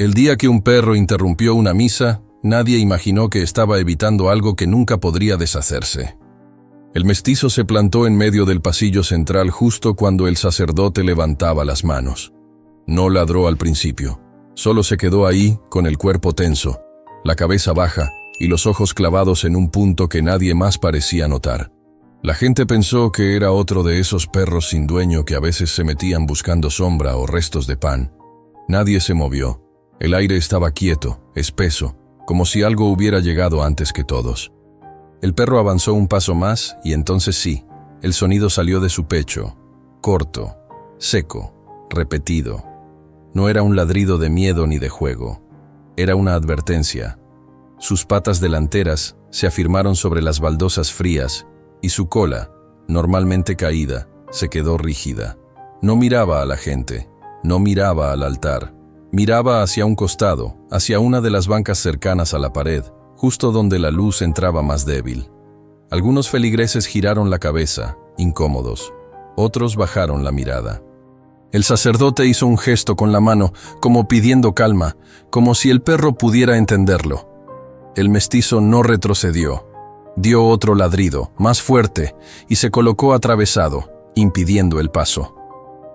El día que un perro interrumpió una misa, nadie imaginó que estaba evitando algo que nunca podría deshacerse. El mestizo se plantó en medio del pasillo central justo cuando el sacerdote levantaba las manos. No ladró al principio, solo se quedó ahí con el cuerpo tenso, la cabeza baja y los ojos clavados en un punto que nadie más parecía notar. La gente pensó que era otro de esos perros sin dueño que a veces se metían buscando sombra o restos de pan. Nadie se movió. El aire estaba quieto, espeso, como si algo hubiera llegado antes que todos. El perro avanzó un paso más y entonces sí, el sonido salió de su pecho, corto, seco, repetido. No era un ladrido de miedo ni de juego, era una advertencia. Sus patas delanteras se afirmaron sobre las baldosas frías y su cola, normalmente caída, se quedó rígida. No miraba a la gente, no miraba al altar, miraba hacia un costado, hacia una de las bancas cercanas a la pared, justo donde la luz entraba más débil. Algunos feligreses giraron la cabeza, incómodos. Otros bajaron la mirada. El sacerdote hizo un gesto con la mano, como pidiendo calma, como si el perro pudiera entenderlo. El mestizo no retrocedió. Dio otro ladrido, más fuerte, y se colocó atravesado, impidiendo el paso.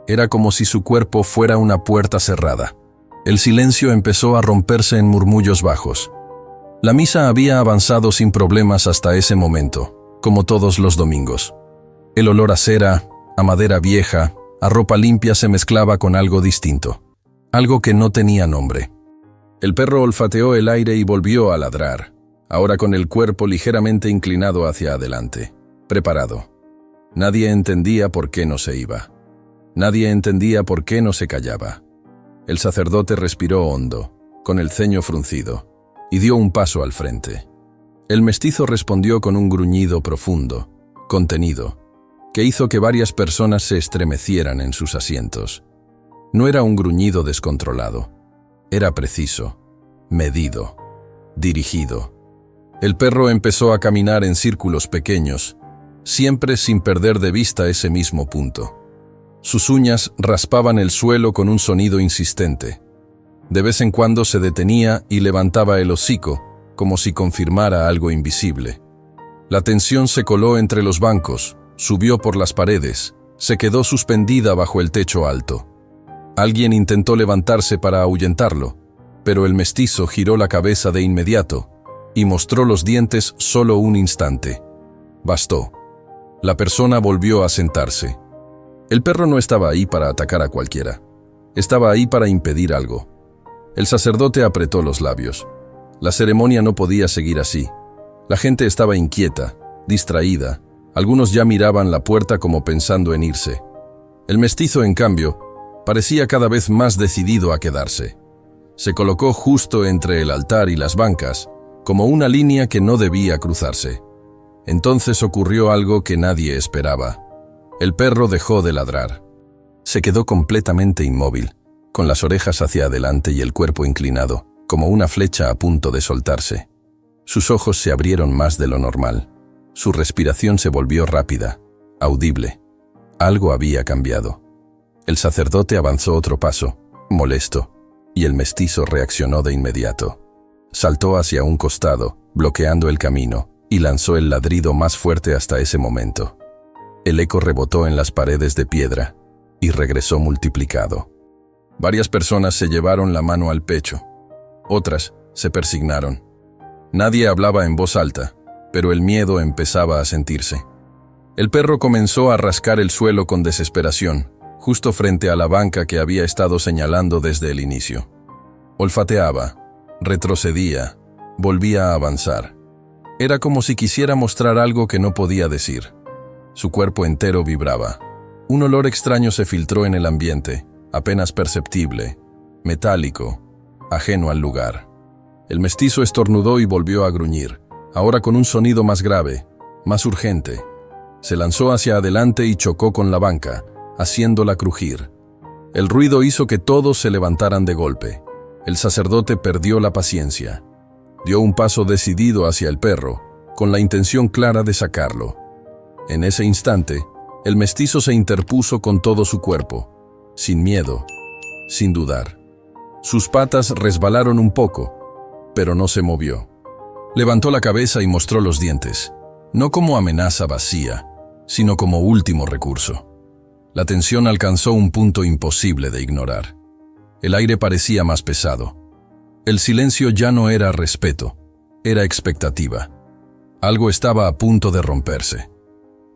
Era como si su cuerpo fuera una puerta cerrada. El silencio empezó a romperse en murmullos bajos. La misa había avanzado sin problemas hasta ese momento, como todos los domingos. El olor a cera, a madera vieja, a ropa limpia se mezclaba con algo distinto, algo que no tenía nombre. El perro olfateó el aire y volvió a ladrar, ahora con el cuerpo ligeramente inclinado hacia adelante, preparado. Nadie entendía por qué no se iba. Nadie entendía por qué no se callaba. El sacerdote respiró hondo, con el ceño fruncido, y dio un paso al frente. El mestizo respondió con un gruñido profundo, contenido, que hizo que varias personas se estremecieran en sus asientos. No era un gruñido descontrolado, era preciso, medido, dirigido. El perro empezó a caminar en círculos pequeños, siempre sin perder de vista ese mismo punto. Sus uñas raspaban el suelo con un sonido insistente. De vez en cuando se detenía y levantaba el hocico, como si confirmara algo invisible. La tensión se coló entre los bancos, subió por las paredes, se quedó suspendida bajo el techo alto. Alguien intentó levantarse para ahuyentarlo, pero el mestizo giró la cabeza de inmediato y mostró los dientes solo un instante. Bastó. La persona volvió a sentarse. El perro no estaba ahí para atacar a cualquiera. Estaba ahí para impedir algo. El sacerdote apretó los labios. La ceremonia no podía seguir así. La gente estaba inquieta, distraída. Algunos ya miraban la puerta como pensando en irse. El mestizo, en cambio, parecía cada vez más decidido a quedarse. Se colocó justo entre el altar y las bancas, como una línea que no debía cruzarse. Entonces ocurrió algo que nadie esperaba. El perro dejó de ladrar. Se quedó completamente inmóvil, con las orejas hacia adelante y el cuerpo inclinado, como una flecha a punto de soltarse. Sus ojos se abrieron más de lo normal. Su respiración se volvió rápida, audible. Algo había cambiado. El sacerdote avanzó otro paso, molesto, y el mestizo reaccionó de inmediato. Saltó hacia un costado, bloqueando el camino, y lanzó el ladrido más fuerte hasta ese momento. El eco rebotó en las paredes de piedra y regresó multiplicado. Varias personas se llevaron la mano al pecho. Otras se persignaron. Nadie hablaba en voz alta, pero el miedo empezaba a sentirse. El perro comenzó a rascar el suelo con desesperación, justo frente a la banca que había estado señalando desde el inicio. Olfateaba, retrocedía, volvía a avanzar. Era como si quisiera mostrar algo que no podía decir. Su cuerpo entero vibraba. Un olor extraño se filtró en el ambiente, apenas perceptible, metálico, ajeno al lugar. El mestizo estornudó y volvió a gruñir, ahora con un sonido más grave, más urgente. Se lanzó hacia adelante y chocó con la banca, haciéndola crujir. El ruido hizo que todos se levantaran de golpe. El sacerdote perdió la paciencia. Dio un paso decidido hacia el perro, con la intención clara de sacarlo. En ese instante, el mestizo se interpuso con todo su cuerpo, sin miedo, sin dudar. Sus patas resbalaron un poco, pero no se movió. Levantó la cabeza y mostró los dientes, no como amenaza vacía, sino como último recurso. La tensión alcanzó un punto imposible de ignorar. El aire parecía más pesado. El silencio ya no era respeto, era expectativa. Algo estaba a punto de romperse.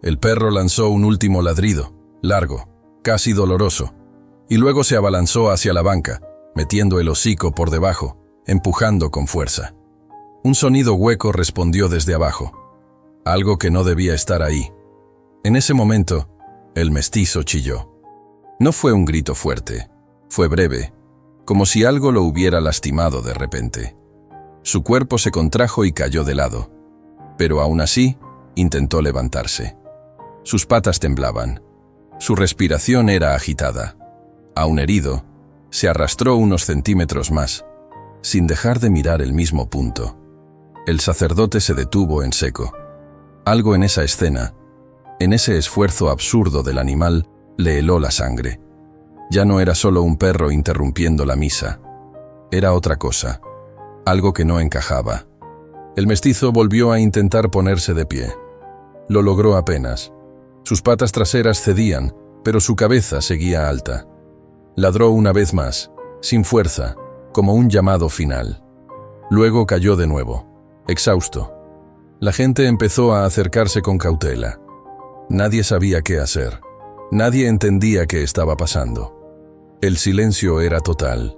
El perro lanzó un último ladrido, largo, casi doloroso, y luego se abalanzó hacia la banca, metiendo el hocico por debajo, empujando con fuerza. Un sonido hueco respondió desde abajo, algo que no debía estar ahí. En ese momento, el mestizo chilló. No fue un grito fuerte, fue breve, como si algo lo hubiera lastimado de repente. Su cuerpo se contrajo y cayó de lado, pero aún así intentó levantarse. Sus patas temblaban, su respiración era agitada. Aún herido, se arrastró unos centímetros más, sin dejar de mirar el mismo punto. El sacerdote se detuvo en seco. Algo en esa escena, en ese esfuerzo absurdo del animal, le heló la sangre. Ya no era solo un perro interrumpiendo la misa. Era otra cosa, algo que no encajaba. El mestizo volvió a intentar ponerse de pie. Lo logró apenas. Sus patas traseras cedían, pero su cabeza seguía alta. Ladró una vez más, sin fuerza, como un llamado final. Luego cayó de nuevo, exhausto. La gente empezó a acercarse con cautela. Nadie sabía qué hacer. Nadie entendía qué estaba pasando. El silencio era total.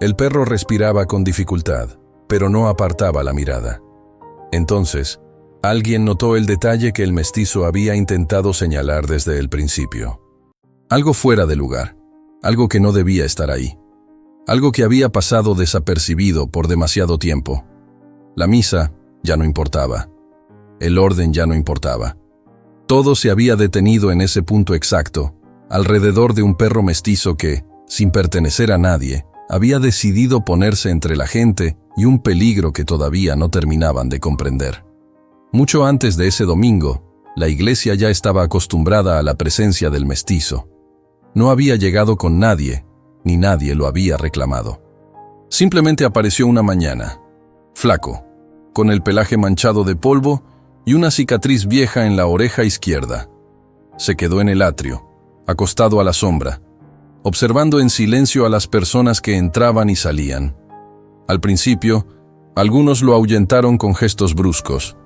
El perro respiraba con dificultad, pero no apartaba la mirada. Entonces, alguien notó el detalle que el mestizo había intentado señalar desde el principio. Algo fuera de lugar, algo que no debía estar ahí. Algo que había pasado desapercibido por demasiado tiempo. La misa ya no importaba. El orden ya no importaba. Todo se había detenido en ese punto exacto, alrededor de un perro mestizo que, sin pertenecer a nadie, había decidido ponerse entre la gente y un peligro que todavía no terminaban de comprender. Mucho antes de ese domingo, la iglesia ya estaba acostumbrada a la presencia del mestizo. No había llegado con nadie, ni nadie lo había reclamado. Simplemente apareció una mañana, flaco, con el pelaje manchado de polvo y una cicatriz vieja en la oreja izquierda. Se quedó en el atrio, acostado a la sombra, observando en silencio a las personas que entraban y salían. Al principio, algunos lo ahuyentaron con gestos bruscos,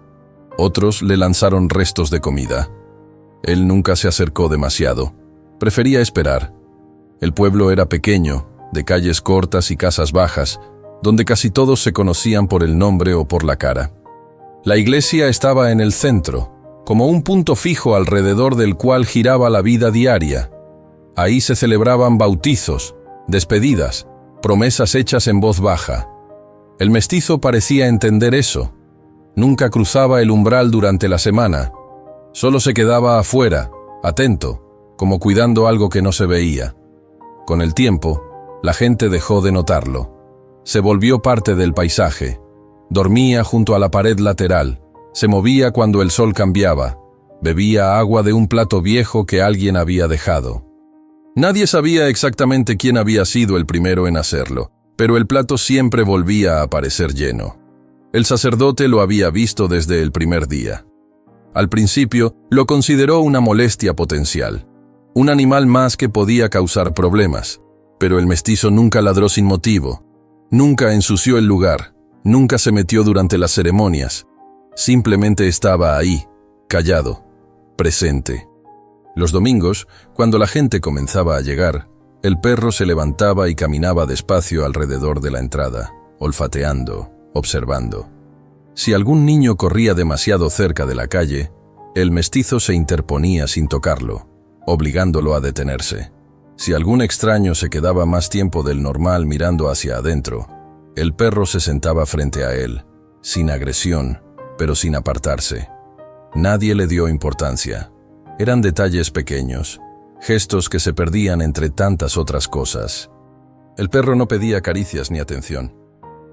otros le lanzaron restos de comida. Él nunca se acercó demasiado, prefería esperar. El pueblo era pequeño, de calles cortas y casas bajas, donde casi todos se conocían por el nombre o por la cara. La iglesia estaba en el centro, como un punto fijo alrededor del cual giraba la vida diaria. Ahí se celebraban bautizos, despedidas, promesas hechas en voz baja. El mestizo parecía entender eso. Nunca cruzaba el umbral durante la semana. Solo se quedaba afuera, atento, como cuidando algo que no se veía. Con el tiempo, la gente dejó de notarlo. Se volvió parte del paisaje. Dormía junto a la pared lateral, se movía cuando el sol cambiaba, bebía agua de un plato viejo que alguien había dejado. Nadie sabía exactamente quién había sido el primero en hacerlo, pero el plato siempre volvía a aparecer lleno. El sacerdote lo había visto desde el primer día. Al principio, lo consideró una molestia potencial, un animal más que podía causar problemas, pero el mestizo nunca ladró sin motivo, nunca ensució el lugar, nunca se metió durante las ceremonias, simplemente estaba ahí, callado, presente. Los domingos, cuando la gente comenzaba a llegar, el perro se levantaba y caminaba despacio alrededor de la entrada, olfateando, observando. Si algún niño corría demasiado cerca de la calle, el mestizo se interponía sin tocarlo, obligándolo a detenerse. Si algún extraño se quedaba más tiempo del normal mirando hacia adentro, el perro se sentaba frente a él, sin agresión, pero sin apartarse. Nadie le dio importancia. Eran detalles pequeños, gestos que se perdían entre tantas otras cosas. El perro no pedía caricias ni atención.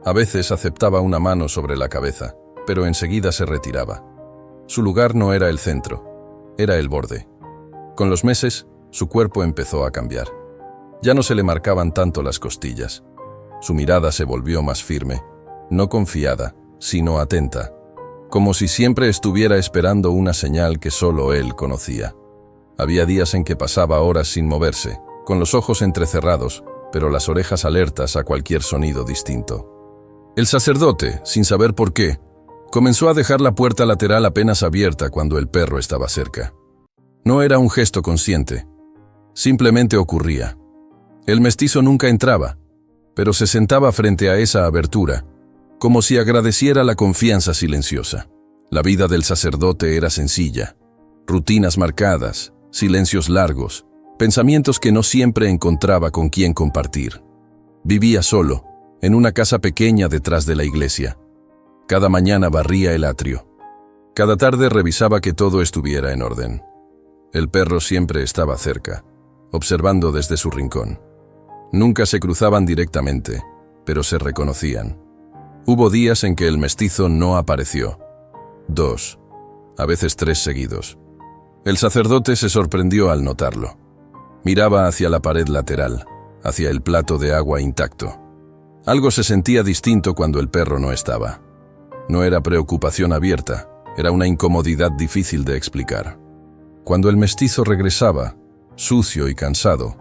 A veces aceptaba una mano sobre la cabeza, pero enseguida se retiraba. Su lugar no era el centro, era el borde. Con los meses, su cuerpo empezó a cambiar. Ya no se le marcaban tanto las costillas. Su mirada se volvió más firme, no confiada, sino atenta, como si siempre estuviera esperando una señal que solo él conocía. Había días en que pasaba horas sin moverse, con los ojos entrecerrados, pero las orejas alertas a cualquier sonido distinto. El sacerdote, sin saber por qué, comenzó a dejar la puerta lateral apenas abierta cuando el perro estaba cerca. No era un gesto consciente, simplemente ocurría. El mestizo nunca entraba, pero se sentaba frente a esa abertura, como si agradeciera la confianza silenciosa. La vida del sacerdote era sencilla, rutinas marcadas, silencios largos, pensamientos que no siempre encontraba con quién compartir. Vivía solo, en una casa pequeña detrás de la iglesia. Cada mañana barría el atrio. Cada tarde revisaba que todo estuviera en orden. El perro siempre estaba cerca, observando desde su rincón. Nunca se cruzaban directamente, pero se reconocían. Hubo días en que el mestizo no apareció. 2, a veces 3 seguidos. El sacerdote se sorprendió al notarlo. Miraba hacia la pared lateral, hacia el plato de agua intacto. Algo se sentía distinto cuando el perro no estaba. No era preocupación abierta, era una incomodidad difícil de explicar. Cuando el mestizo regresaba, sucio y cansado,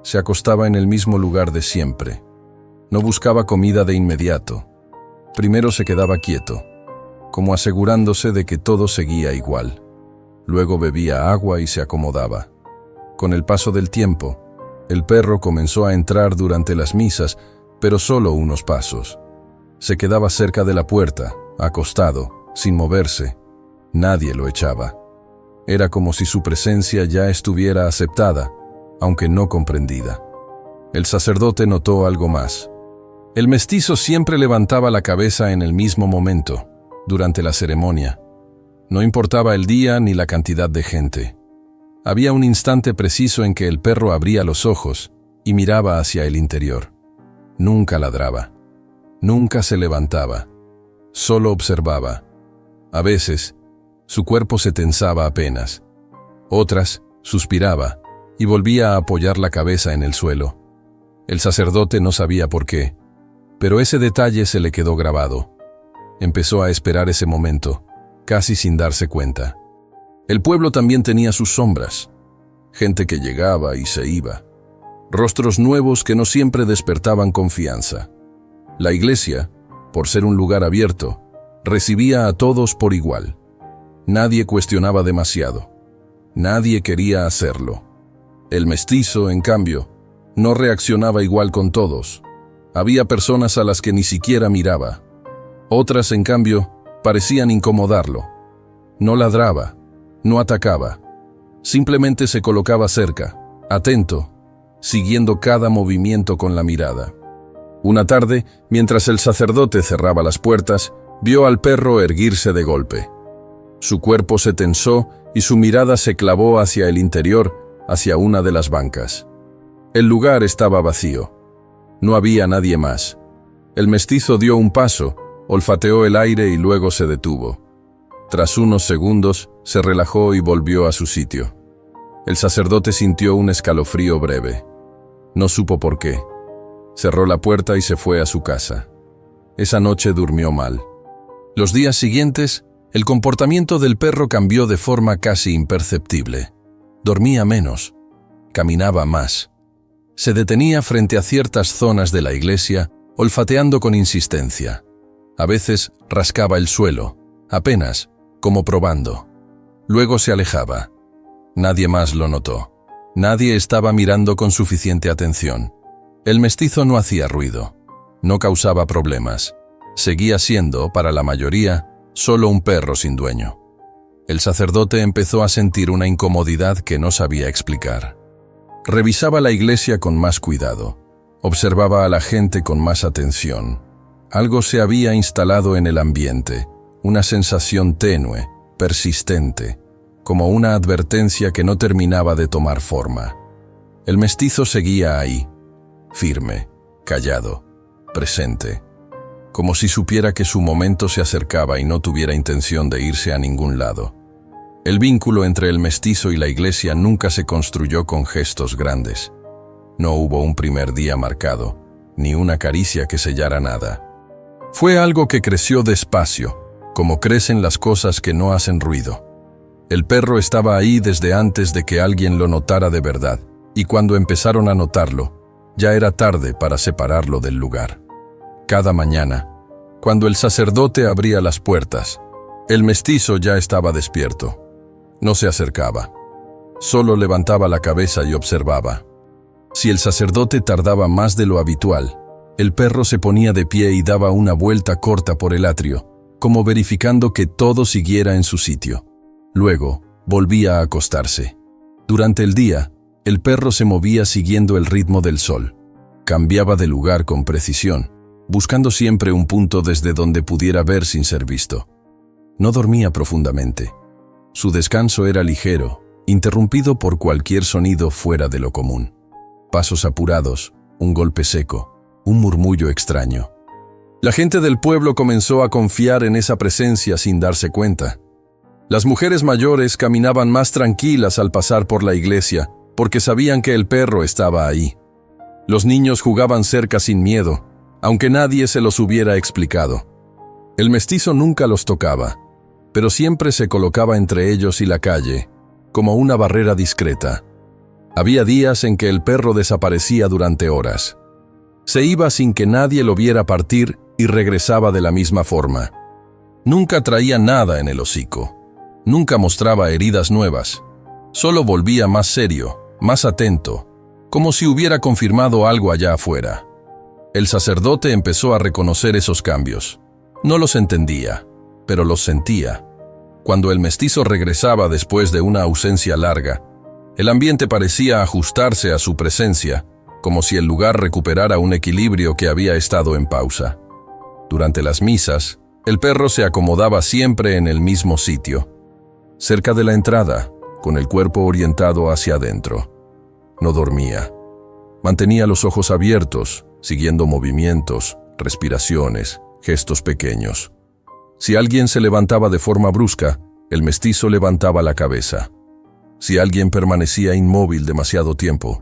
se acostaba en el mismo lugar de siempre. No buscaba comida de inmediato. Primero se quedaba quieto, como asegurándose de que todo seguía igual. Luego bebía agua y se acomodaba. Con el paso del tiempo, el perro comenzó a entrar durante las misas, pero solo unos pasos. Se quedaba cerca de la puerta, acostado, sin moverse. Nadie lo echaba. Era como si su presencia ya estuviera aceptada, aunque no comprendida. El sacerdote notó algo más. El mestizo siempre levantaba la cabeza en el mismo momento, durante la ceremonia. No importaba el día ni la cantidad de gente. Había un instante preciso en que el perro abría los ojos y miraba hacia el interior. Nunca ladraba. Nunca se levantaba. Solo observaba. A veces, su cuerpo se tensaba apenas. Otras, suspiraba y volvía a apoyar la cabeza en el suelo. El sacerdote no sabía por qué, pero ese detalle se le quedó grabado. Empezó a esperar ese momento, casi sin darse cuenta. El pueblo también tenía sus sombras, gente que llegaba y se iba, rostros nuevos que no siempre despertaban confianza. La iglesia, por ser un lugar abierto, recibía a todos por igual. Nadie cuestionaba demasiado. Nadie quería hacerlo. El mestizo, en cambio, no reaccionaba igual con todos. Había personas a las que ni siquiera miraba. Otras, en cambio, parecían incomodarlo. No ladraba, no atacaba. Simplemente se colocaba cerca, atento, siguiendo cada movimiento con la mirada. Una tarde, mientras el sacerdote cerraba las puertas, vio al perro erguirse de golpe. Su cuerpo se tensó y su mirada se clavó hacia el interior, hacia una de las bancas. El lugar estaba vacío. No había nadie más. El mestizo dio un paso, olfateó el aire y luego se detuvo. Tras unos segundos, se relajó y volvió a su sitio. El sacerdote sintió un escalofrío breve. No supo por qué. Cerró la puerta y se fue a su casa. Esa noche durmió mal. Los días siguientes, el comportamiento del perro cambió de forma casi imperceptible. Dormía menos, caminaba más. Se detenía frente a ciertas zonas de la iglesia, olfateando con insistencia. A veces rascaba el suelo, apenas, como probando. Luego se alejaba. Nadie más lo notó. Nadie estaba mirando con suficiente atención. El mestizo no hacía ruido, no causaba problemas. Seguía siendo, para la mayoría, solo un perro sin dueño. El sacerdote empezó a sentir una incomodidad que no sabía explicar. Revisaba la iglesia con más cuidado. Observaba a la gente con más atención. Algo se había instalado en el ambiente, una sensación tenue, persistente, como una advertencia que no terminaba de tomar forma. El mestizo seguía ahí, firme, callado, presente, como si supiera que su momento se acercaba y no tuviera intención de irse a ningún lado. El vínculo entre el mestizo y la iglesia nunca se construyó con gestos grandes. No hubo un primer día marcado, ni una caricia que sellara nada. Fue algo que creció despacio, como crecen las cosas que no hacen ruido. El perro estaba ahí desde antes de que alguien lo notara de verdad, y cuando empezaron a notarlo, ya era tarde para separarlo del lugar. Cada mañana, cuando el sacerdote abría las puertas, el mestizo ya estaba despierto. No se acercaba. Solo levantaba la cabeza y observaba. Si el sacerdote tardaba más de lo habitual, el perro se ponía de pie y daba una vuelta corta por el atrio, como verificando que todo siguiera en su sitio. Luego, volvía a acostarse. Durante el día, el perro se movía siguiendo el ritmo del sol. Cambiaba de lugar con precisión, buscando siempre un punto desde donde pudiera ver sin ser visto. No dormía profundamente. Su descanso era ligero, interrumpido por cualquier sonido fuera de lo común. Pasos apurados, un golpe seco, un murmullo extraño. La gente del pueblo comenzó a confiar en esa presencia sin darse cuenta. Las mujeres mayores caminaban más tranquilas al pasar por la iglesia, porque sabían que el perro estaba ahí. Los niños jugaban cerca sin miedo, aunque nadie se los hubiera explicado. El mestizo nunca los tocaba, pero siempre se colocaba entre ellos y la calle, como una barrera discreta. Había días en que el perro desaparecía durante horas. Se iba sin que nadie lo viera partir y regresaba de la misma forma. Nunca traía nada en el hocico. Nunca mostraba heridas nuevas. Solo volvía más serio, más atento, como si hubiera confirmado algo allá afuera. El sacerdote empezó a reconocer esos cambios. No los entendía, pero los sentía. Cuando el mestizo regresaba después de una ausencia larga, el ambiente parecía ajustarse a su presencia, como si el lugar recuperara un equilibrio que había estado en pausa. Durante las misas, el perro se acomodaba siempre en el mismo sitio, cerca de la entrada, con el cuerpo orientado hacia adentro. No dormía. Mantenía los ojos abiertos, siguiendo movimientos, respiraciones, gestos pequeños. Si alguien se levantaba de forma brusca, el mestizo levantaba la cabeza. Si alguien permanecía inmóvil demasiado tiempo,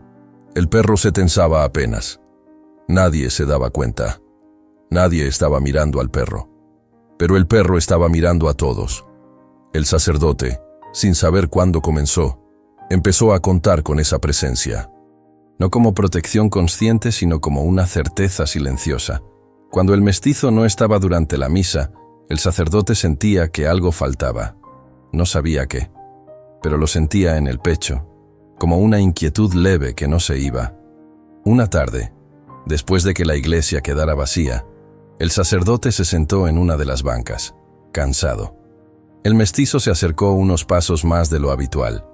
el perro se tensaba apenas. Nadie se daba cuenta. Nadie estaba mirando al perro. Pero el perro estaba mirando a todos. El sacerdote, sin saber cuándo comenzó, empezó a contar con esa presencia. No como protección consciente, sino como una certeza silenciosa. Cuando el mestizo no estaba durante la misa, el sacerdote sentía que algo faltaba. No sabía qué, pero lo sentía en el pecho, como una inquietud leve que no se iba. Una tarde, después de que la iglesia quedara vacía, el sacerdote se sentó en una de las bancas, cansado. El mestizo se acercó unos pasos más de lo habitual.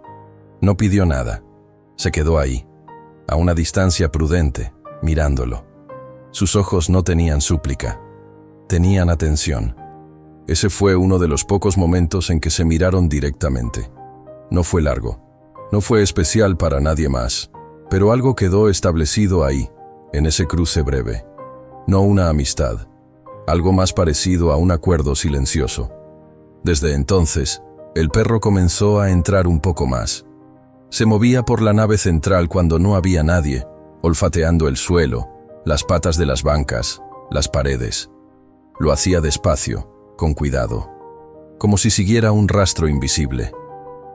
No pidió nada. Se quedó ahí, a una distancia prudente, mirándolo. Sus ojos no tenían súplica, tenían atención. Ese fue uno de los pocos momentos en que se miraron directamente. No fue largo, no fue especial para nadie más, pero algo quedó establecido ahí, en ese cruce breve. No una amistad, algo más parecido a un acuerdo silencioso. Desde entonces, el perro comenzó a entrar un poco más. Se movía por la nave central cuando no había nadie, olfateando el suelo, las patas de las bancas, las paredes. Lo hacía despacio, con cuidado, como si siguiera un rastro invisible.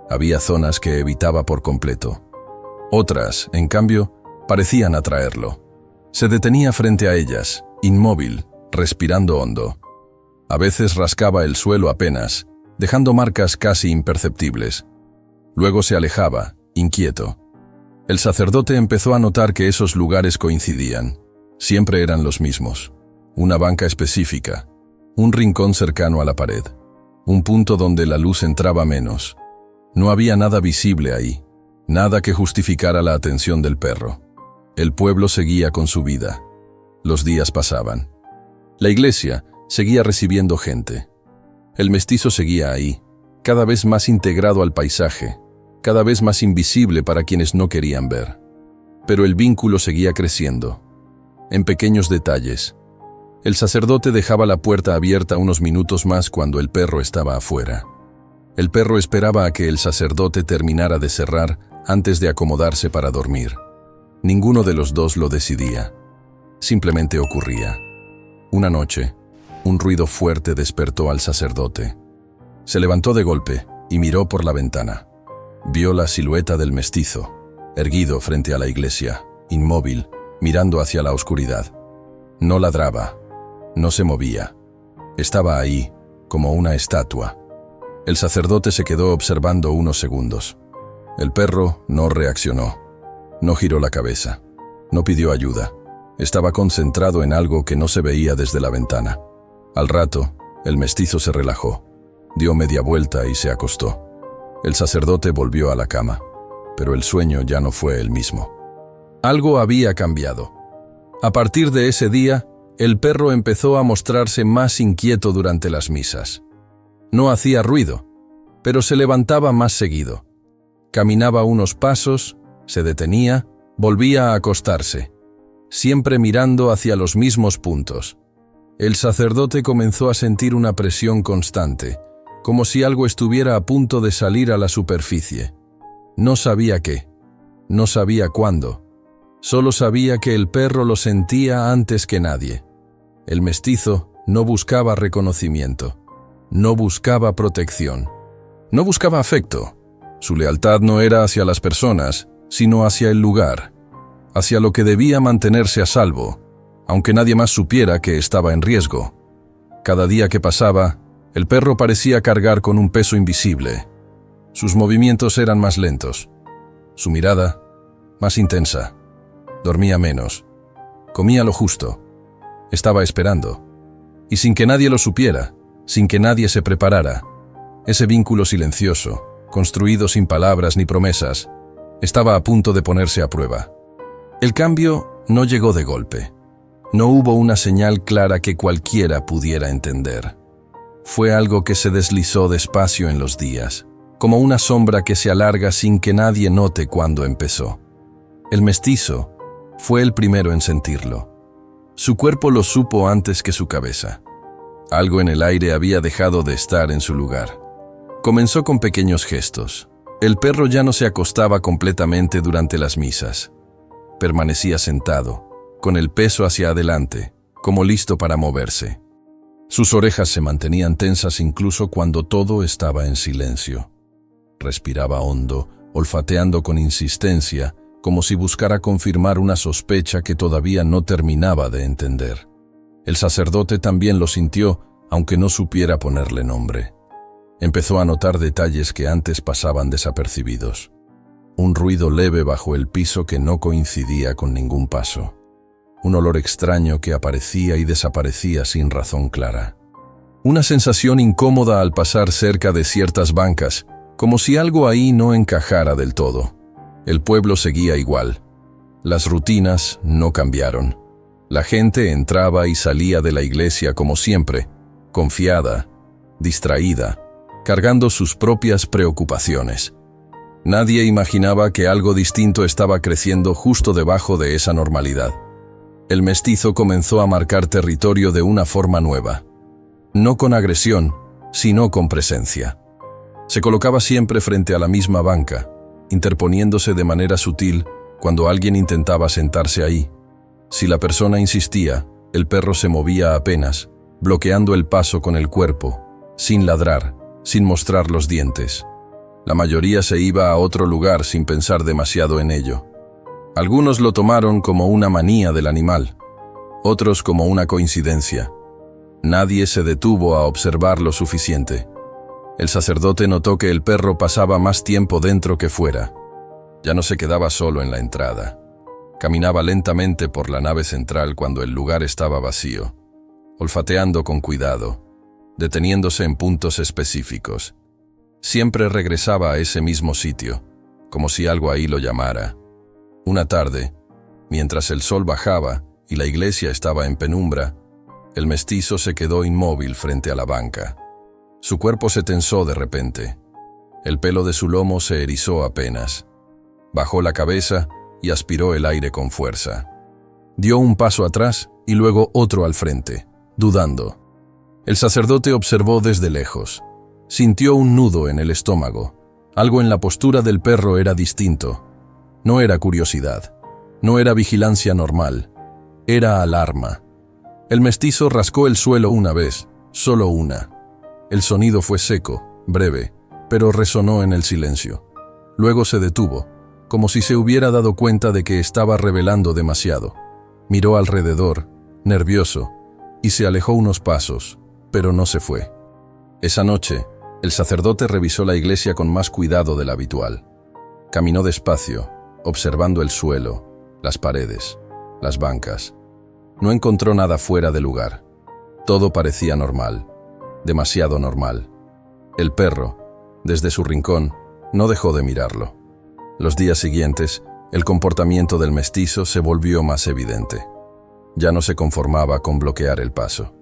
Había zonas que evitaba por completo. Otras, en cambio, parecían atraerlo. Se detenía frente a ellas, inmóvil, respirando hondo. A veces rascaba el suelo apenas, dejando marcas casi imperceptibles. Luego se alejaba, inquieto. El sacerdote empezó a notar que esos lugares coincidían. Siempre eran los mismos. Una banca específica, un rincón cercano a la pared, un punto donde la luz entraba menos. No había nada visible ahí, nada que justificara la atención del perro. El pueblo seguía con su vida. Los días pasaban. La iglesia seguía recibiendo gente. El mestizo seguía ahí, cada vez más integrado al paisaje, cada vez más invisible para quienes no querían ver. Pero el vínculo seguía creciendo, en pequeños detalles. El sacerdote dejaba la puerta abierta unos minutos más cuando el perro estaba afuera. El perro esperaba a que el sacerdote terminara de cerrar antes de acomodarse para dormir. Ninguno de los dos lo decidía. simplemente ocurría. Una noche, un ruido fuerte despertó al sacerdote. Se levantó de golpe y miró por la ventana. Vio la silueta del mestizo, erguido frente a la iglesia, inmóvil, mirando hacia la oscuridad. No ladraba, no se movía. Estaba ahí, como una estatua. El sacerdote se quedó observando unos segundos. El perro no reaccionó, no giró la cabeza, no pidió ayuda. Estaba concentrado en algo que no se veía desde la ventana. Al rato, el mestizo se relajó, dio media vuelta y se acostó. El sacerdote volvió a la cama, pero el sueño ya no fue el mismo. Algo había cambiado. A partir de ese día, el perro empezó a mostrarse más inquieto durante las misas. No hacía ruido, pero se levantaba más seguido. Caminaba unos pasos, se detenía, volvía a acostarse, siempre mirando hacia los mismos puntos. El sacerdote comenzó a sentir una presión constante, como si algo estuviera a punto de salir a la superficie. No sabía qué, no sabía cuándo. Solo sabía que el perro lo sentía antes que nadie. El mestizo no buscaba reconocimiento, no buscaba protección, no buscaba afecto. Su lealtad no era hacia las personas, sino hacia el lugar, hacia lo que debía mantenerse a salvo, aunque nadie más supiera que estaba en riesgo. Cada día que pasaba, el perro parecía cargar con un peso invisible. Sus movimientos eran más lentos, su mirada más intensa. Dormía menos, comía lo justo, estaba esperando. Y sin que nadie lo supiera, sin que nadie se preparara, ese vínculo silencioso, construido sin palabras ni promesas, estaba a punto de ponerse a prueba. El cambio no llegó de golpe. No hubo una señal clara que cualquiera pudiera entender. Fue algo que se deslizó despacio en los días, como una sombra que se alarga sin que nadie note cuándo empezó. El mestizo fue el primero en sentirlo. Su cuerpo lo supo antes que su cabeza. Algo en el aire había dejado de estar en su lugar. Comenzó con pequeños gestos. El perro ya no se acostaba completamente durante las misas. Permanecía sentado, con el peso hacia adelante, como listo para moverse. Sus orejas se mantenían tensas incluso cuando todo estaba en silencio. Respiraba hondo, olfateando con insistencia, como si buscara confirmar una sospecha que todavía no terminaba de entender. El sacerdote también lo sintió, aunque no supiera ponerle nombre. Empezó a notar detalles que antes pasaban desapercibidos. Un ruido leve bajo el piso que no coincidía con ningún paso. Un olor extraño que aparecía y desaparecía sin razón clara. Una sensación incómoda al pasar cerca de ciertas bancas, como si algo ahí no encajara del todo. El pueblo seguía igual. Las rutinas no cambiaron. La gente entraba y salía de la iglesia como siempre, confiada, distraída, cargando sus propias preocupaciones. Nadie imaginaba que algo distinto estaba creciendo justo debajo de esa normalidad. El mestizo comenzó a marcar territorio de una forma nueva. No con agresión, sino con presencia. Se colocaba siempre frente a la misma banca, interponiéndose de manera sutil cuando alguien intentaba sentarse ahí. Si la persona insistía, el perro se movía apenas, bloqueando el paso con el cuerpo, sin ladrar, sin mostrar los dientes. La mayoría se iba a otro lugar sin pensar demasiado en ello. Algunos lo tomaron como una manía del animal, otros como una coincidencia. Nadie se detuvo a observar lo suficiente. El sacerdote notó que el perro pasaba más tiempo dentro que fuera. Ya no se quedaba solo en la entrada. Caminaba lentamente por la nave central cuando el lugar estaba vacío, olfateando con cuidado, deteniéndose en puntos específicos. Siempre regresaba a ese mismo sitio, como si algo ahí lo llamara. Una tarde, mientras el sol bajaba y la iglesia estaba en penumbra, el mestizo se quedó inmóvil frente a la banca. Su cuerpo se tensó de repente. El pelo de su lomo se erizó apenas. Bajó la cabeza y aspiró el aire con fuerza. Dio un paso atrás y luego otro al frente, dudando. El sacerdote observó desde lejos. Sintió un nudo en el estómago. Algo en la postura del perro era distinto. No era curiosidad. No era vigilancia normal. Era alarma. El mestizo rascó el suelo una vez, solo una. El sonido fue seco, breve, pero resonó en el silencio. Luego se detuvo, como si se hubiera dado cuenta de que estaba revelando demasiado. Miró alrededor, nervioso, y se alejó unos pasos, pero no se fue. Esa noche, el sacerdote revisó la iglesia con más cuidado del habitual. Caminó despacio, observando el suelo, las paredes, las bancas. No encontró nada fuera de lugar. Todo parecía normal, demasiado normal. El perro, desde su rincón, no dejó de mirarlo. Los días siguientes, el comportamiento del mestizo se volvió más evidente. Ya no se conformaba con bloquear el paso.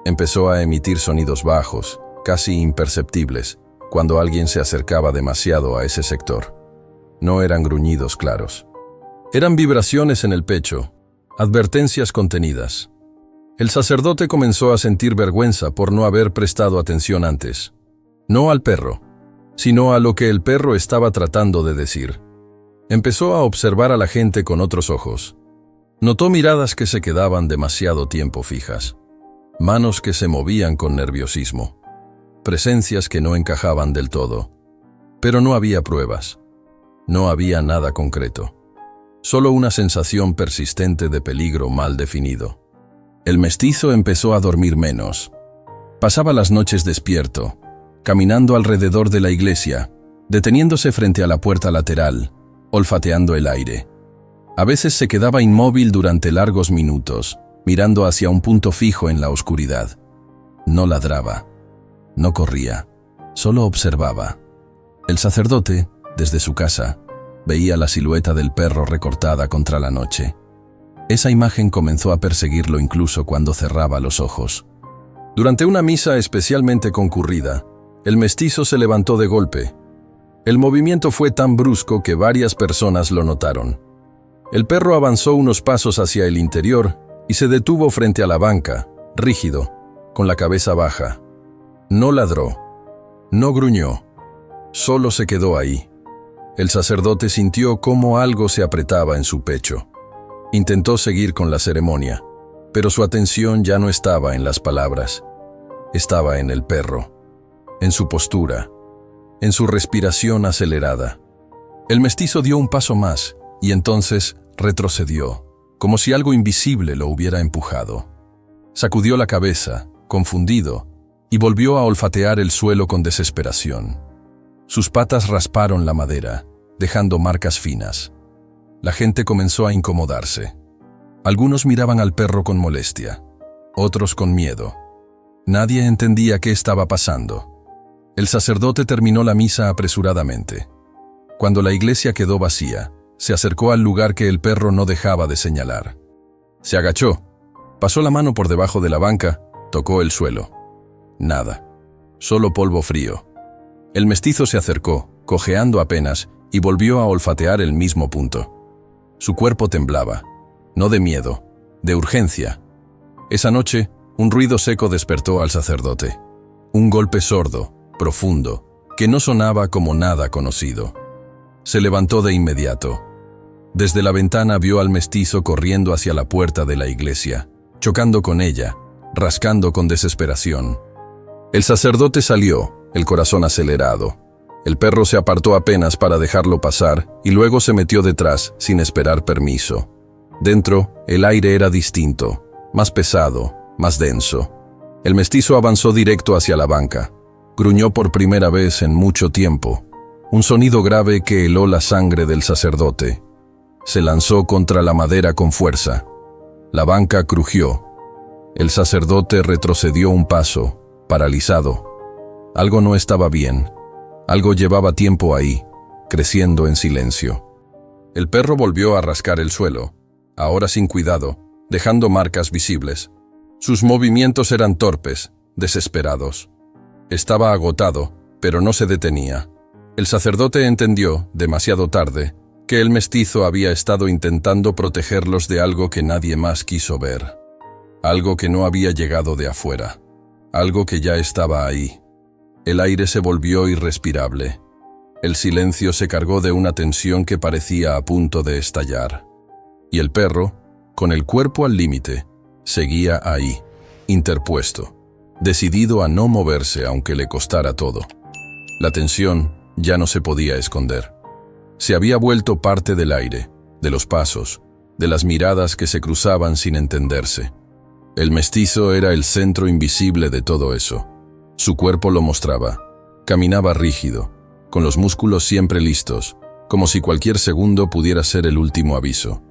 Empezó a emitir sonidos bajos, casi imperceptibles, cuando alguien se acercaba demasiado a ese sector. No eran gruñidos claros. Eran vibraciones en el pecho, advertencias contenidas. El sacerdote comenzó a sentir vergüenza por no haber prestado atención antes. No al perro, sino a lo que el perro estaba tratando de decir. Empezó a observar a la gente con otros ojos. Notó miradas que se quedaban demasiado tiempo fijas, manos que se movían con nerviosismo, presencias que no encajaban del todo. Pero no había pruebas. No había nada concreto. Solo una sensación persistente de peligro mal definido. El mestizo empezó a dormir menos. Pasaba las noches despierto, caminando alrededor de la iglesia, deteniéndose frente a la puerta lateral, olfateando el aire. A veces se quedaba inmóvil durante largos minutos, mirando hacia un punto fijo en la oscuridad. No ladraba, no corría, solo observaba. El sacerdote, desde su casa, veía la silueta del perro recortada contra la noche. Esa imagen comenzó a perseguirlo incluso cuando cerraba los ojos. Durante una misa especialmente concurrida, el mestizo se levantó de golpe. El movimiento fue tan brusco que varias personas lo notaron. El perro avanzó unos pasos hacia el interior y se detuvo frente a la banca, rígido, con la cabeza baja. No ladró, no gruñó, solo se quedó ahí. El sacerdote sintió cómo algo se apretaba en su pecho. Intentó seguir con la ceremonia, pero su atención ya no estaba en las palabras. Estaba en el perro, en su postura, en su respiración acelerada. El mestizo dio un paso más y entonces retrocedió, como si algo invisible lo hubiera empujado. Sacudió la cabeza, confundido, y volvió a olfatear el suelo con desesperación. Sus patas rasparon la madera, dejando marcas finas. La gente comenzó a incomodarse. Algunos miraban al perro con molestia, otros con miedo. Nadie entendía qué estaba pasando. El sacerdote terminó la misa apresuradamente. Cuando la iglesia quedó vacía, se acercó al lugar que el perro no dejaba de señalar. Se agachó, pasó la mano por debajo de la banca, tocó el suelo. Nada, solo polvo frío. El mestizo se acercó, cojeando apenas, y volvió a olfatear el mismo punto. Su cuerpo temblaba, no de miedo, de urgencia. Esa noche, un ruido seco despertó al sacerdote. Un golpe sordo, profundo, que no sonaba como nada conocido. Se levantó de inmediato. Desde la ventana vio al mestizo corriendo hacia la puerta de la iglesia, chocando con ella, rascando con desesperación. El sacerdote salió, el corazón acelerado. El perro se apartó apenas para dejarlo pasar y luego se metió detrás sin esperar permiso. Dentro, el aire era distinto, más pesado, más denso. El mestizo avanzó directo hacia la banca. Gruñó por primera vez en mucho tiempo. Un sonido grave que heló la sangre del sacerdote. Se lanzó contra la madera con fuerza. La banca crujió. El sacerdote retrocedió un paso, paralizado. Algo no estaba bien. Algo llevaba tiempo ahí, creciendo en silencio. El perro volvió a rascar el suelo, ahora sin cuidado, dejando marcas visibles. Sus movimientos eran torpes, desesperados. Estaba agotado, pero no se detenía. El sacerdote entendió, demasiado tarde, que el mestizo había estado intentando protegerlos de algo que nadie más quiso ver. Algo que no había llegado de afuera. Algo que ya estaba ahí. El aire se volvió irrespirable. El silencio se cargó de una tensión que parecía a punto de estallar. Y el perro, Con el cuerpo al límite, seguía ahí, interpuesto, decidido a no moverse aunque le costara todo. La tensión ya no se podía esconder. Se había vuelto parte del aire, de los pasos, de las miradas que se cruzaban sin entenderse. El mestizo era el centro invisible de todo eso. Su cuerpo lo mostraba. Caminaba rígido, con los músculos siempre listos, como si cualquier segundo pudiera ser el último aviso.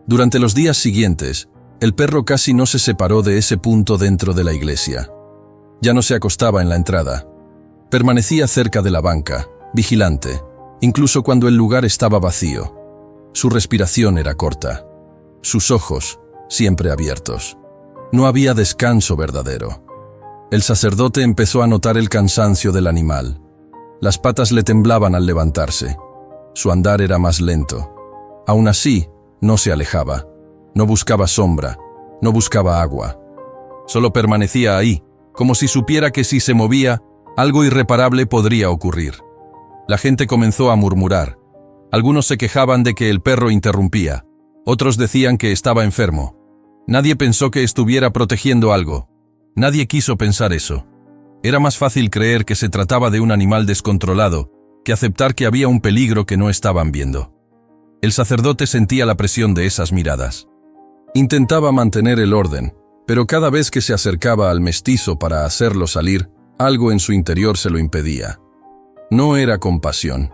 Durante los días siguientes, el perro casi no se separó de ese punto dentro de la iglesia. Ya no se acostaba en la entrada. Permanecía cerca de la banca, vigilante, incluso cuando el lugar estaba vacío. Su respiración era corta. Sus ojos, siempre abiertos. No había descanso verdadero. El sacerdote empezó a notar el cansancio del animal. Las patas le temblaban al levantarse. Su andar era más lento. Aún así, no se alejaba. No buscaba sombra, no buscaba agua. Solo permanecía ahí, como si supiera que si se movía, algo irreparable podría ocurrir. La gente comenzó a murmurar. Algunos se quejaban de que el perro interrumpía. Otros decían que estaba enfermo. Nadie pensó que estuviera protegiendo algo. Nadie quiso pensar eso. Era más fácil creer que se trataba de un animal descontrolado que aceptar que había un peligro que no estaban viendo. El sacerdote sentía la presión de esas miradas. Intentaba mantener el orden, pero cada vez que se acercaba al mestizo para hacerlo salir, algo en su interior se lo impedía. No era compasión.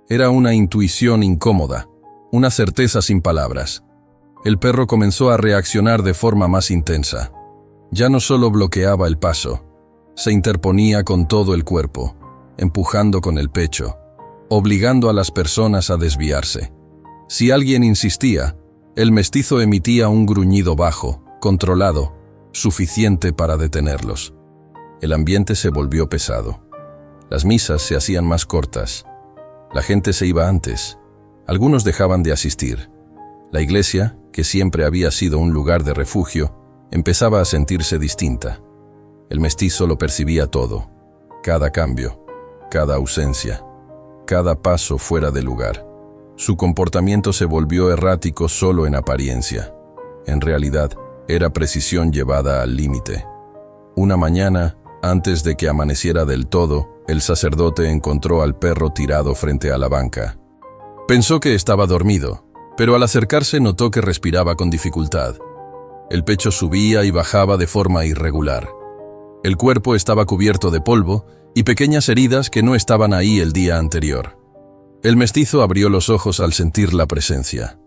Era una intuición incómoda, una certeza sin palabras. El perro comenzó a reaccionar de forma más intensa. Ya no solo bloqueaba el paso, se interponía con todo el cuerpo, empujando con el pecho, obligando a las personas a desviarse. Si alguien insistía, el mestizo emitía un gruñido bajo, controlado, suficiente para detenerlos. El ambiente se volvió pesado. Las misas se hacían más cortas. La gente se iba antes. Algunos dejaban de asistir. La iglesia, que siempre había sido un lugar de refugio, empezaba a sentirse distinta. El mestizo lo percibía todo. Cada cambio, cada ausencia, cada paso fuera de lugar. Su comportamiento se volvió errático solo en apariencia. En realidad, era precisión llevada al límite. Una mañana, antes de que amaneciera del todo, el sacerdote encontró al perro tirado frente a la banca. Pensó que estaba dormido, pero al acercarse notó que respiraba con dificultad. El pecho subía y bajaba de forma irregular. El cuerpo estaba cubierto de polvo y pequeñas heridas que no estaban ahí el día anterior. El mestizo abrió los ojos al sentir la presencia.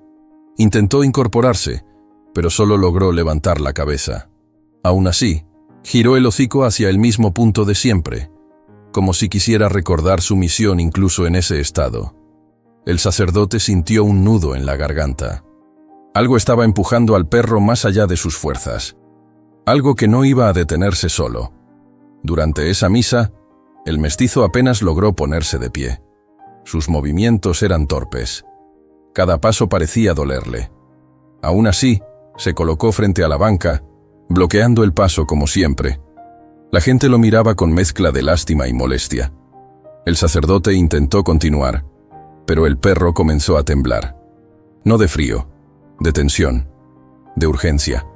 Intentó incorporarse, pero solo logró levantar la cabeza. Aún así, giró el hocico hacia el mismo punto de siempre, como si quisiera recordar su misión incluso en ese estado. El sacerdote sintió un nudo en la garganta. Algo estaba empujando al perro más allá de sus fuerzas. Algo que no iba a detenerse solo. Durante esa misa, el mestizo apenas logró ponerse de pie. Sus movimientos eran torpes. Cada paso parecía dolerle. Aún así, se colocó frente a la banca, bloqueando el paso como siempre. La gente lo miraba con mezcla de lástima y molestia. El sacerdote intentó continuar, pero el perro comenzó a temblar. No de frío, de tensión, de urgencia.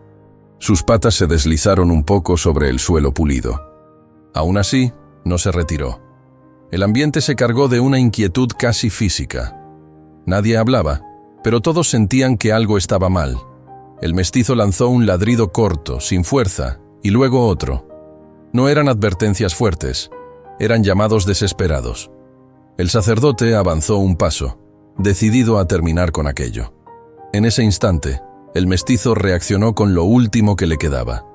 Sus patas se deslizaron un poco sobre el suelo pulido. Aún así, no se retiró. El ambiente se cargó de una inquietud casi física. Nadie hablaba, pero todos sentían que algo estaba mal. El mestizo lanzó un ladrido corto, sin fuerza, y luego otro. No eran advertencias fuertes, eran llamados desesperados. El sacerdote avanzó un paso, decidido a terminar con aquello. En ese instante, el mestizo reaccionó con lo último que le quedaba.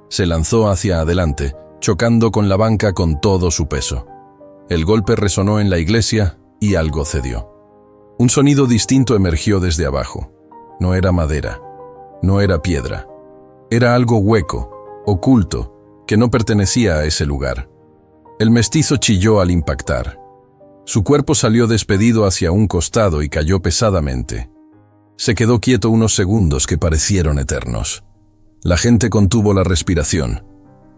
Se lanzó hacia adelante, chocando con la banca con todo su peso. El golpe resonó en la iglesia y algo cedió. Un sonido distinto emergió desde abajo. No era madera, no era piedra. Era algo hueco, oculto, que no pertenecía a ese lugar. El mestizo chilló al impactar. Su cuerpo salió despedido hacia un costado y cayó pesadamente. Se quedó quieto unos segundos que parecieron eternos. La gente contuvo la respiración.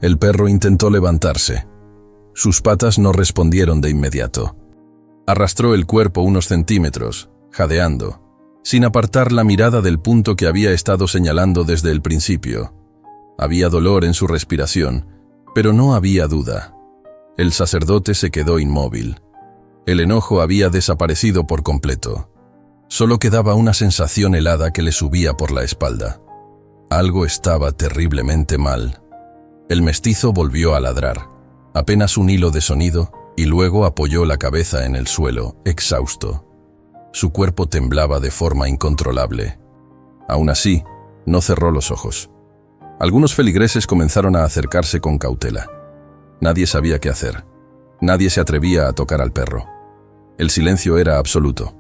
El perro intentó levantarse. Sus patas no respondieron de inmediato. Arrastró el cuerpo unos centímetros, jadeando. sin apartar la mirada del punto que había estado señalando desde el principio. Había dolor en su respiración, pero no había duda. El sacerdote se quedó inmóvil. El enojo había desaparecido por completo. Solo quedaba una sensación helada que le subía por la espalda. Algo estaba terriblemente mal. El mestizo volvió a ladrar, apenas un hilo de sonido, y luego apoyó la cabeza en el suelo, exhausto. Su cuerpo temblaba de forma incontrolable. Aún así, no cerró los ojos. Algunos feligreses comenzaron a acercarse con cautela. Nadie sabía qué hacer. Nadie se atrevía a tocar al perro. El silencio era absoluto.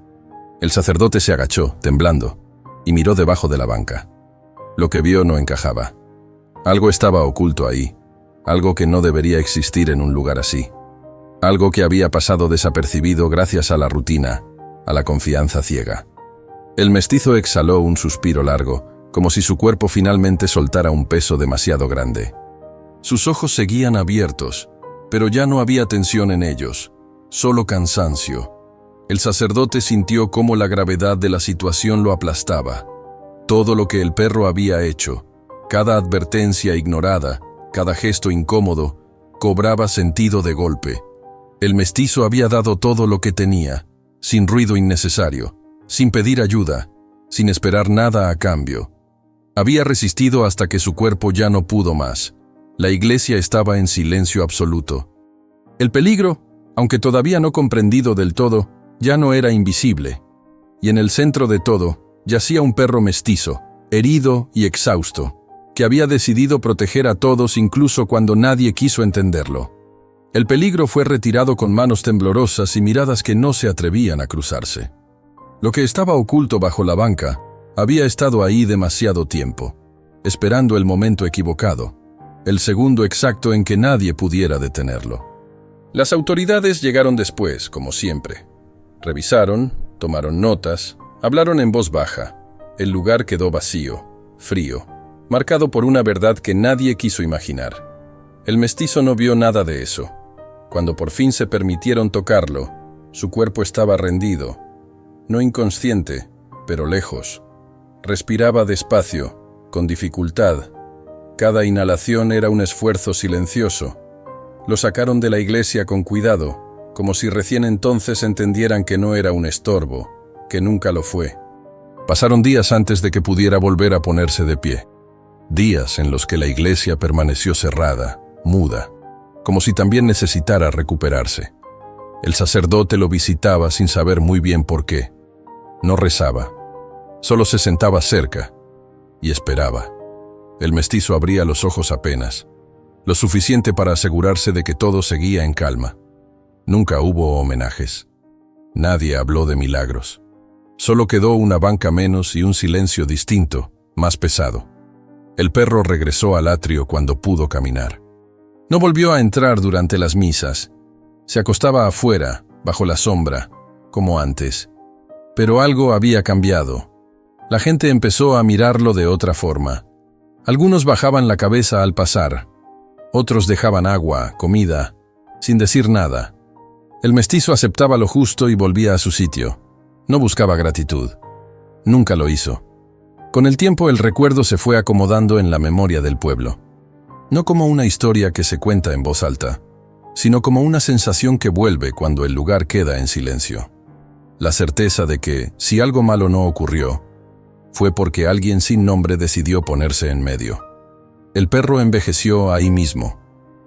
El sacerdote se agachó, temblando, y miró debajo de la banca. Lo que vio no encajaba. Algo estaba oculto ahí, algo que no debería existir en un lugar así. Algo que había pasado desapercibido gracias a la rutina, a la confianza ciega. El mestizo exhaló un suspiro largo, como si su cuerpo finalmente soltara un peso demasiado grande. Sus ojos seguían abiertos, pero ya no había tensión en ellos, solo cansancio. El sacerdote sintió cómo la gravedad de la situación lo aplastaba. Todo lo que el perro había hecho, cada advertencia ignorada, cada gesto incómodo, cobraba sentido de golpe. El mestizo había dado todo lo que tenía, sin ruido innecesario, sin pedir ayuda, sin esperar nada a cambio. Había resistido hasta que su cuerpo ya no pudo más. La iglesia estaba en silencio absoluto. El peligro, aunque todavía no comprendido del todo, ya no era invisible. Y en el centro de todo, yacía un perro mestizo, herido y exhausto, que había decidido proteger a todos incluso cuando nadie quiso entenderlo. El peligro fue retirado con manos temblorosas y miradas que no se atrevían a cruzarse. Lo que estaba oculto bajo la banca había estado ahí demasiado tiempo, esperando el momento equivocado, el segundo exacto en que nadie pudiera detenerlo. Las autoridades llegaron después, como siempre. Revisaron, tomaron notas, hablaron en voz baja. El lugar quedó vacío, frío, marcado por una verdad que nadie quiso imaginar. El mestizo no vio nada de eso. Cuando por fin se permitieron tocarlo, su cuerpo estaba rendido, no inconsciente, pero lejos. Respiraba despacio, con dificultad. Cada inhalación era un esfuerzo silencioso. Lo sacaron de la iglesia con cuidado, como si recién entonces entendieran que no era un estorbo, que nunca lo fue. Pasaron días antes de que pudiera volver a ponerse de pie. Días en los que la iglesia permaneció cerrada, muda, como si también necesitara recuperarse. El sacerdote lo visitaba sin saber muy bien por qué. No rezaba, solo se sentaba cerca y esperaba. El mestizo abría los ojos apenas, lo suficiente para asegurarse de que todo seguía en calma. Nunca hubo homenajes. Nadie habló de milagros. Solo quedó una banca menos y un silencio distinto, más pesado. El perro regresó al atrio cuando pudo caminar. No volvió a entrar durante las misas. Se acostaba afuera, bajo la sombra, como antes. Pero algo había cambiado. La gente empezó a mirarlo de otra forma. Algunos bajaban la cabeza al pasar. Otros dejaban agua, comida, sin decir nada. El mestizo aceptaba lo justo y volvía a su sitio. No buscaba gratitud. Nunca lo hizo. Con el tiempo el recuerdo se fue acomodando en la memoria del pueblo. No como una historia que se cuenta en voz alta, sino como una sensación que vuelve cuando el lugar queda en silencio. La certeza de que, si algo malo no ocurrió, fue porque alguien sin nombre decidió ponerse en medio. El perro envejeció ahí mismo,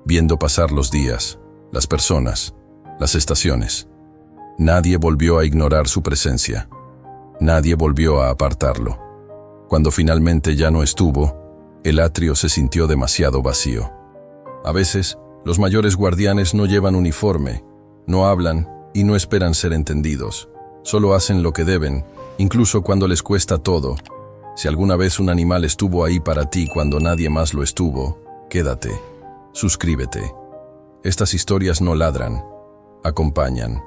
viendo pasar los días, las personas, las estaciones. Nadie volvió a ignorar su presencia. Nadie volvió a apartarlo. Cuando finalmente ya no estuvo, el atrio se sintió demasiado vacío. A veces, los mayores guardianes no llevan uniforme, no hablan y no esperan ser entendidos. Solo hacen lo que deben, incluso cuando les cuesta todo. Si alguna vez un animal estuvo ahí para ti cuando nadie más lo estuvo, quédate, suscríbete. Estas historias no ladran, acompañan.